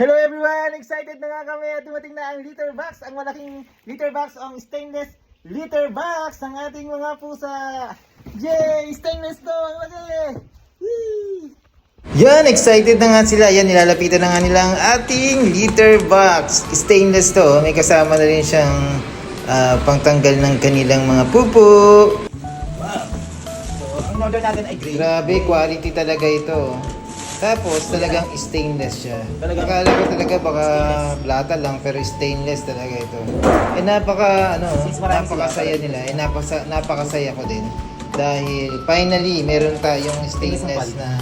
Hello everyone! Excited na nga kami at dumating na ang litter box, ang malaking litter box, ang stainless litter box ng ating mga pusa. Yay! Stainless to! Ang laki! Whee! Yan, excited na nga sila. Yan, nilalapitan na nga nila ang ating litter box. Stainless to. May kasama na rin siyang pangtanggal ng kanilang mga pupo. Wow! So, ang order natin ay gray. Grabe, quality talaga ito. Tapos talagang stainless siya. Akala ko talaga baka plata lang pero stainless talaga ito. Eh napakasaya nila. Eh napakasaya ko din. Dahil finally meron tayong stainless na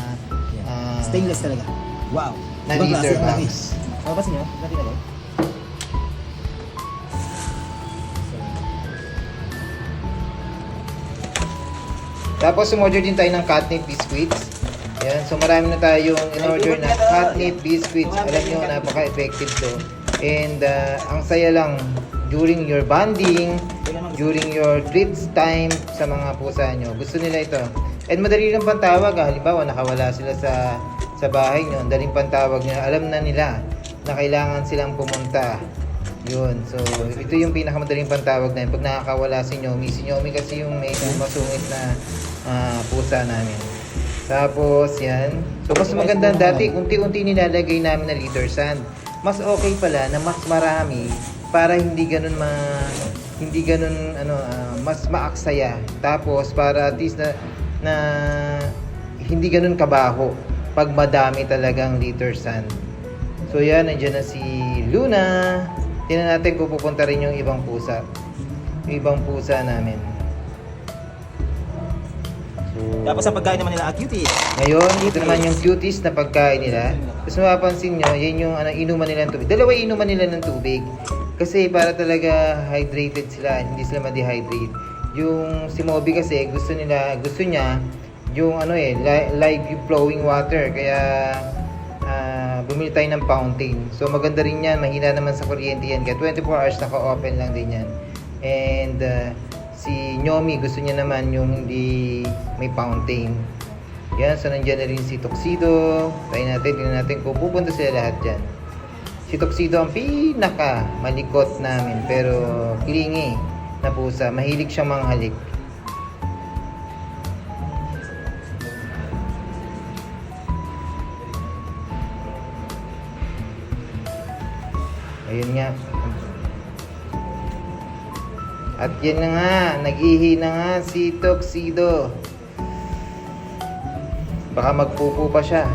stainless talaga. Wow. Na litter box. Papasin nyo? Natin na rin. Tapos umorder din tayo ng catnip biscuits. Yan, so marami na tayong in-order na catnip biscuits. Alam nyo, napaka-effective to. And ang saya lang, during your bonding, during your treats time sa mga pusa nyo, gusto nila ito. And madali lang pantawag. Halimbawa, nakawala sila sa bahay nyo, daling pantawag nyo. Alam na nila na kailangan silang pumunta. Yun, so ito yung pinakamadaling pantawag na yun. Pag nakakawala si Nyomi, kasi yung may masungit na pusa namin. Tapos yan. So mas maganda dati, unti-unti nilalagay namin na litter sand. Mas okay pala na mas marami para hindi ganun mas maaksaya. Tapos para at least na hindi ganun kabaho pag madami talagang litter sand. So yan, nandiyan na si Luna. Tingnan natin kung pupunta rin yung ibang pusa. Yung ibang pusa namin. Tapos sa pagkain naman nila, cuties. Ngayon, ito naman yung cuties na pagkain nila. Tapos mapapansin nyo, yan yung inuman nila ng tubig. Dalawa inuman nila ng tubig. Kasi para talaga hydrated sila, hindi sila ma-dehydrate. Yung si Moby kasi gusto niya yung live flowing water. Kaya bumili tayo ng fountain. So maganda rin yan, mahina naman sa kuryente yan. Kaya 24 hours naka-open lang din yan. And si Nyomi gusto niya naman yung hindi may fountain. Yan, so nandiyan na rin si Tuxedo. Tingnan natin kung pupunta sila lahat dyan. Si Tuxedo ang pinaka malikot namin pero clingy na pusa. Mahilig siyang manghalik. Ayun nga. At yan na nga, nag-ihi na nga si Tuxedo. Baka magpupo pa siya.